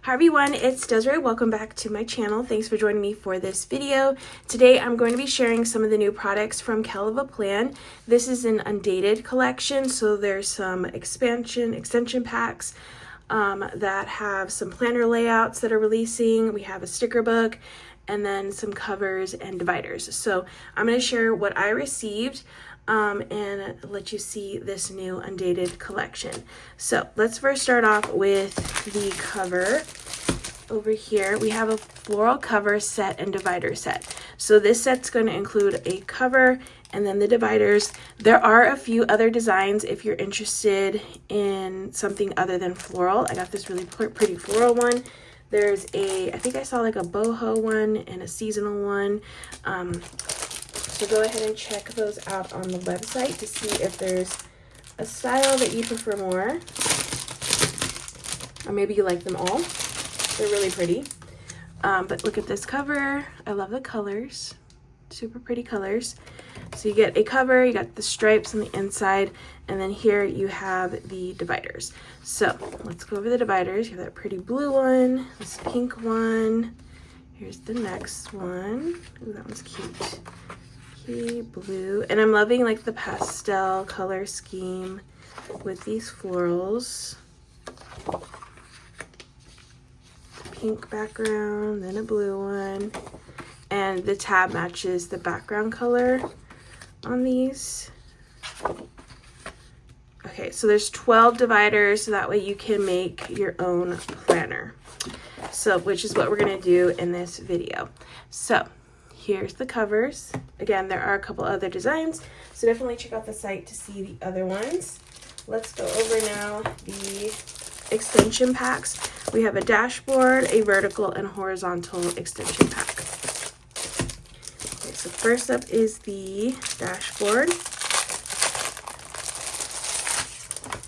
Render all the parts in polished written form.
Hi everyone, it's Desiree. Welcome back to my channel. Thanks for joining me for this video. Today I'm going to be sharing some of the new products from Kellofaplan. This is an Undated collection, so there's some extension packs that have some planner layouts that are releasing. We have a sticker book and then some covers and dividers. So I'm going to share what I received and let you see this new Undated collection. So let's first start off with the cover. Over here we have a floral cover set and divider set. So this set's going to include a cover and then the dividers. There are a few other designs if you're interested in something other than floral. I got this really pretty floral one. There's I think I saw like a boho one and a seasonal one. So go ahead and check those out on the website to see if there's a style that you prefer more. Or maybe you like them all. They're really pretty. But look at this cover. I love the colors. Super pretty colors. So you get a cover, you got the stripes on the inside, and then here you have the dividers. So let's go over the dividers. You have that pretty blue one, this pink one. Here's the next one. Ooh, that one's cute. Okay, blue. And I'm loving like the pastel color scheme with these florals. Pink background, then a blue one. And the tab matches the background color on these. Okay, so there's 12 dividers, so that way you can make your own planner. So, which is what we're gonna do in this video. So, here's the covers. Again, there are a couple other designs, so definitely check out the site to see the other ones. Let's go over now the extension packs. We have a dashboard, a vertical and horizontal extension pack. Okay, so first up is the dashboard.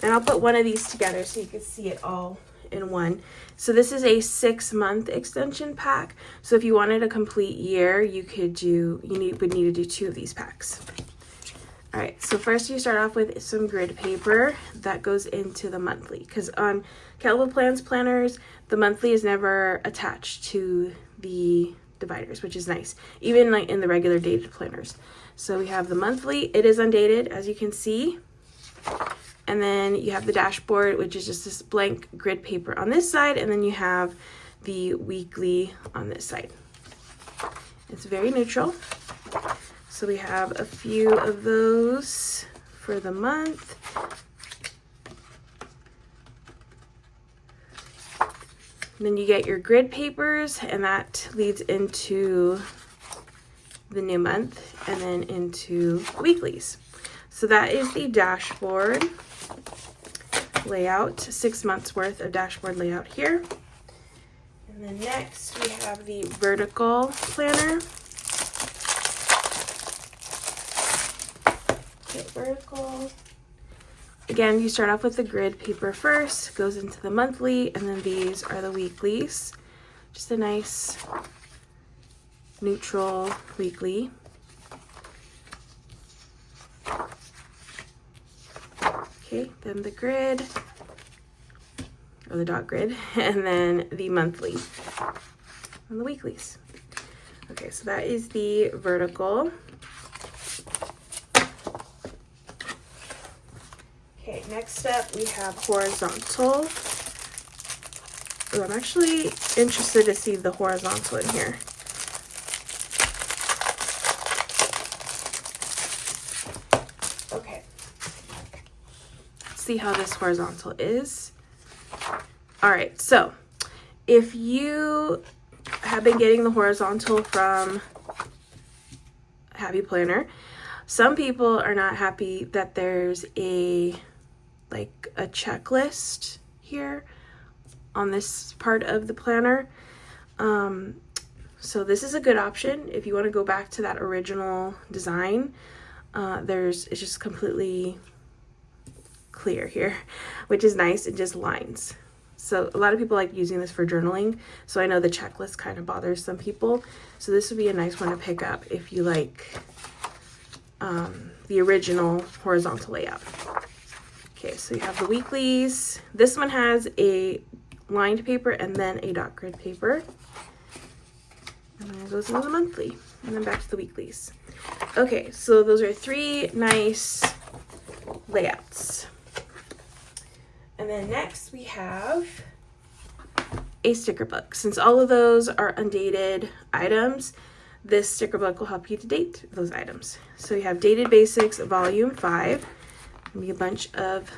And I'll put one of these together so you can see it all in one. So this is a 6-month extension pack. So if you wanted a complete year, you would need to do 2 of these packs. All right, so first you start off with some grid paper that goes into the monthly, because on Kellofaplan's planners, the monthly is never attached to the dividers, which is nice, even like in the regular dated planners. So we have the monthly, it is undated, as you can see. And then you have the dashboard, which is just this blank grid paper on this side, and then you have the weekly on this side. It's very neutral. So we have a few of those for the month. And then you get your grid papers, and that leads into the new month and then into weeklies. So that is the dashboard layout, 6 months worth of dashboard layout here. And then next we have the vertical planner. Vertical. Again, you start off with the grid paper first, goes into the monthly, and then these are the weeklies. Just a nice neutral weekly. Okay, then the grid, or the dot grid, and then the monthly and the weeklies. Okay, so that is the vertical. Okay, next up we have horizontal. Oh, I'm actually interested to see the horizontal in here. Okay. Let's see how this horizontal is. All right, so if you have been getting the horizontal from Happy Planner, some people are not happy that there's a checklist here on this part of the planner. So this is a good option if you want to go back to that original design. It's just completely clear here, which is nice. It just lines. So a lot of people like using this for journaling. So I know the checklist kind of bothers some people. So this would be a nice one to pick up if you like the original horizontal layout. Okay, so you have the weeklies. This one has a lined paper and then a dot grid paper. And then it goes into the monthly and then back to the weeklies. Okay, so those are 3 nice layouts. And then next we have a sticker book. Since all of those are undated items, this sticker book will help you to date those items. So you have Dated Basics Volume 5. Gonna be a bunch of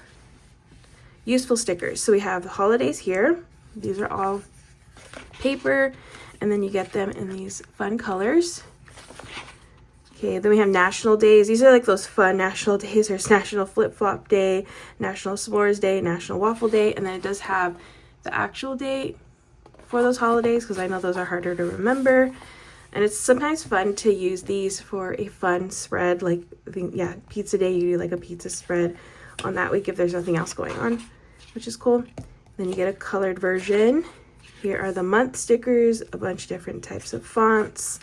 useful stickers. So we have the holidays here. These are all paper, and then you get them in these fun colors. Okay, then we have national days. These are like those fun national days. There's National Flip Flop Day, National S'mores Day, National Waffle Day, and then it does have the actual date for those holidays because I know those are harder to remember. And it's sometimes fun to use these for a fun spread, like, yeah, pizza day, you do like a pizza spread on that week if there's nothing else going on, which is cool. Then you get a colored version. Here are the month stickers, a bunch of different types of fonts,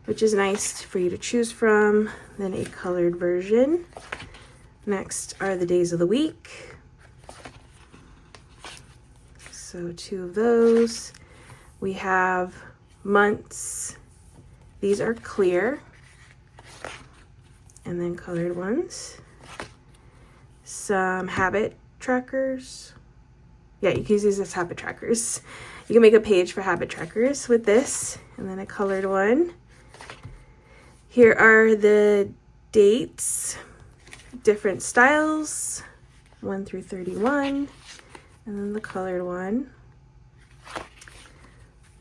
which is nice for you to choose from. Then a colored version. Next are the days of the week. So 2 of those. We have months. These are clear. And then colored ones. Some habit trackers. Yeah, you can use these as habit trackers. You can make a page for habit trackers with this. And then a colored one. Here are the dates, different styles, 1 through 31, and then the colored one.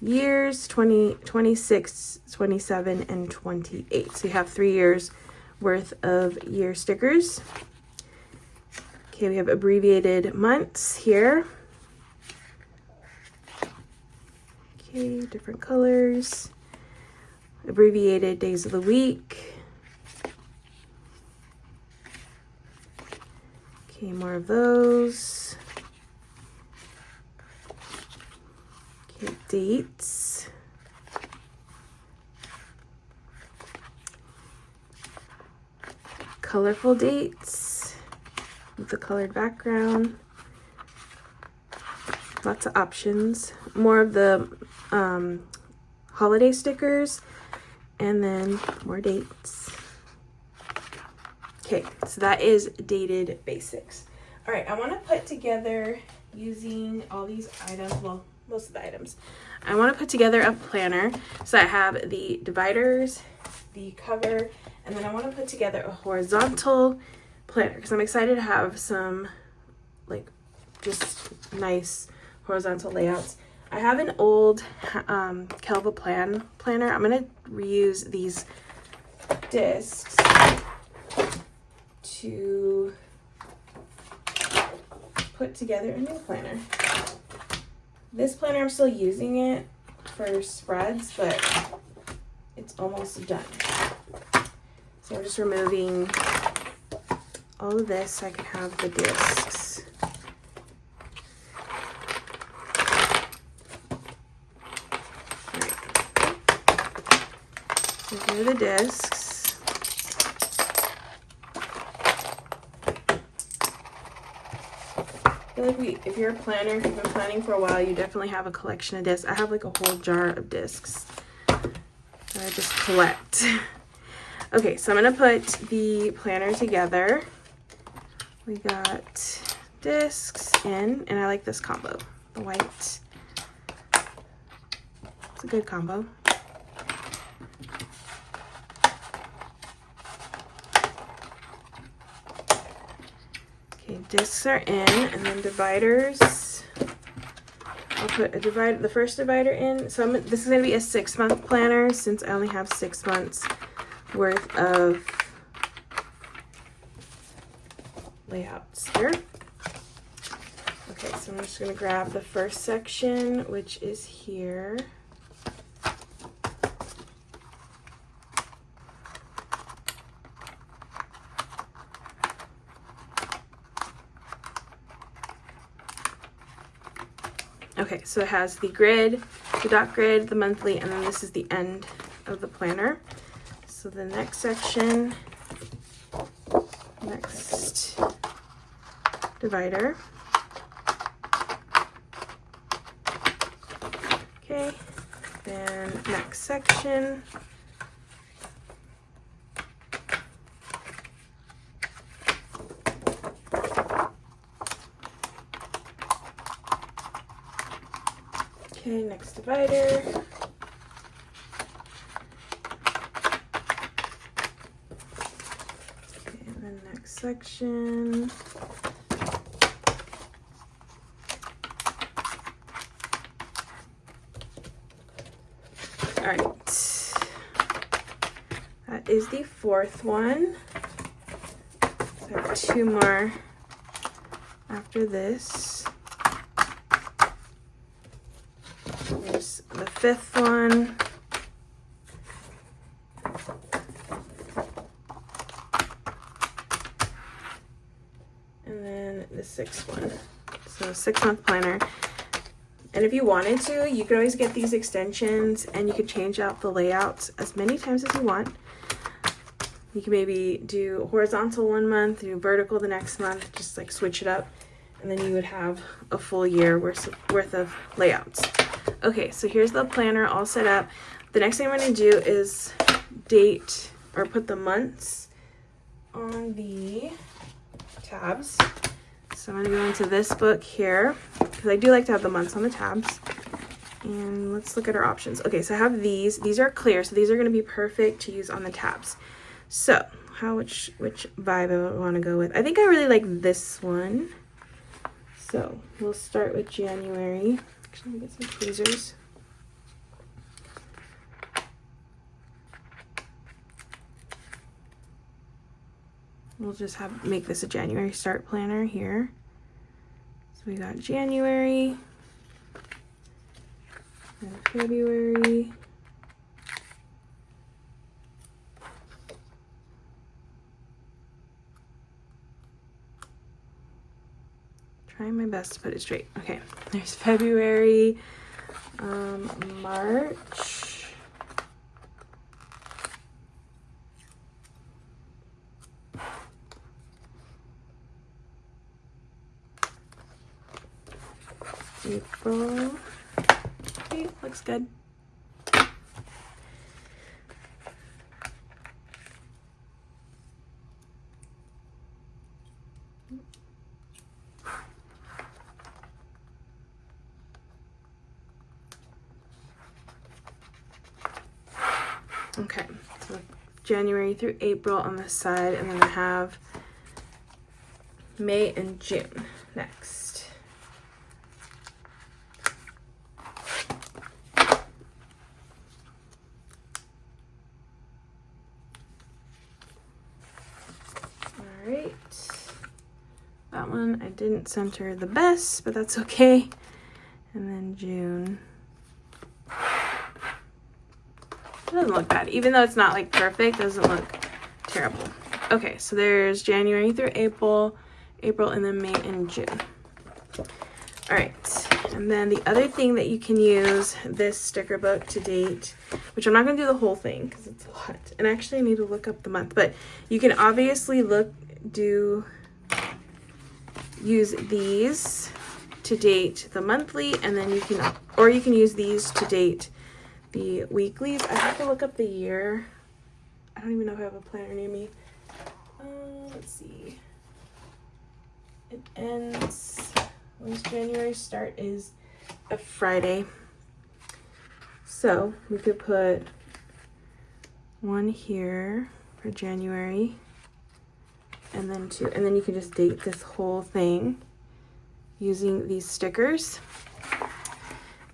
Years, 20, 26, 27, and 28. So you have 3 years worth of year stickers. Okay, we have abbreviated months here. Okay, different colors. Abbreviated days of the week. Okay, more of those. Okay, dates. Colorful dates with the colored background. Lots of options. More of the holiday stickers. And then more dates. Okay, so that is Dated Basics. All right, I want to put together, using all these items, well, most of the items, I want to put together a planner. So I have the dividers, the cover, and then I want to put together a horizontal planner because I'm excited to have some, like, just nice horizontal layouts. I have an old Kellofaplan planner. I'm going to reuse these discs to put together a new planner. This planner, I'm still using it for spreads, but it's almost done. So I'm just removing all of this so I can have the discs. So here are the discs. I feel like if you're a planner, if you've been planning for a while, you definitely have a collection of discs. I have like a whole jar of discs that I just collect. Okay, so I'm gonna put the planner together. We got discs in, and I like this combo, the white. It's a good combo. Okay, discs are in, and then dividers. I'll put the first divider in. So this is going to be a 6-month planner since I only have 6 months worth of layouts here. Okay, so I'm just going to grab the first section, which is here. Okay, so it has the grid, the dot grid, the monthly, and then this is the end of the planner. So the next section, next divider. Okay, then next section. Okay, next divider. Okay, and then next section. All right, that is the fourth one. So I have two more after this. There's the fifth one. And then the sixth one. So 6-month planner. And if you wanted to, you could always get these extensions and you could change out the layouts as many times as you want. You can maybe do horizontal 1 month, do vertical the next month, just like switch it up. And then you would have a full year worth of layouts. Okay, so here's the planner all set up. The next thing I'm going to do is date or put the months on the tabs. So I'm going to go into this book here because I do like to have the months on the tabs. And let's look at our options. Okay, so I have these. These are clear, so these are going to be perfect to use on the tabs. So which vibe I want to go with. I think I really like this one. So we'll start with January. Actually, let me get some tweezers. We'll just make this a January start planner here. So we got January and February. Trying my best to put it straight. Okay, there's February, March, April. Okay, looks good. Okay, so January through April on the side, and then I have May and June next. Alright, that one I didn't center the best, but that's okay. And then June. It doesn't look bad, even though it's not like perfect, it doesn't look terrible. Okay, so there's January through April, and then May and June. All right, and then the other thing that you can use this sticker book to date, which I'm not gonna do the whole thing because it's a lot, and actually I need to look up the month, but you can obviously use these to date the monthly, and then you can use these to date the weeklies. I have to look up the year. I don't even know if I have a planner near me. Let's see. It ends, when's January start is a Friday. So we could put one here for January, and then two, and then you can just date this whole thing using these stickers.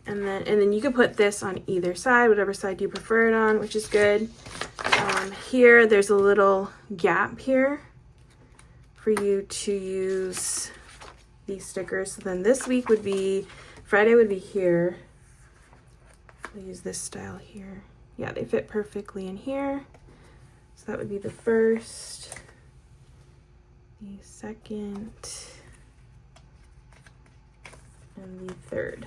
And then you can put this on either side, whatever side you prefer it on, which is good. Here, there's a little gap here for you to use these stickers. So then this week would be, Friday would be here. I'll use this style here. Yeah, they fit perfectly in here. So that would be the first, the second, and the third.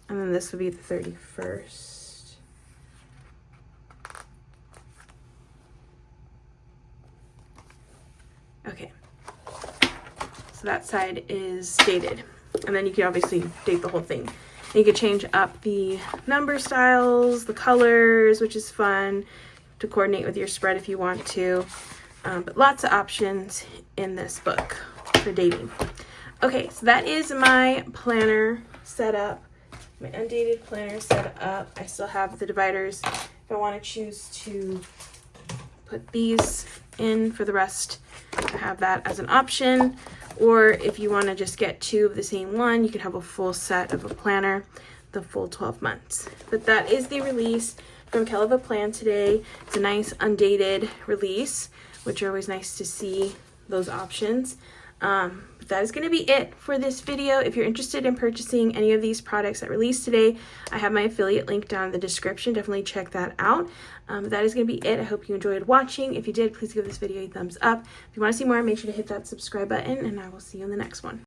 And then this would be the 31st. Okay. So that side is dated. And then you can obviously date the whole thing. You can change up the number styles, the colors, which is fun to coordinate with your spread if you want to. But lots of options in this book for dating. Okay, so that is my planner set up, my Undated planner set up. I still have the dividers if I want to choose to put these in for the rest. I have that as an option. Or if you want to just get 2 of the same one, you can have a full set of a planner, the full 12 months. But that is the release from Kellofaplan today. It's a nice Undated release, which are always nice to see those options. But that is going to be it for this video. If you're interested in purchasing any of these products that released today, I have my affiliate link down in the description. Definitely check that out. That is going to be it. I hope you enjoyed watching. If you did, please give this video a thumbs up. If you want to see more, make sure to hit that subscribe button, and I will see you in the next one.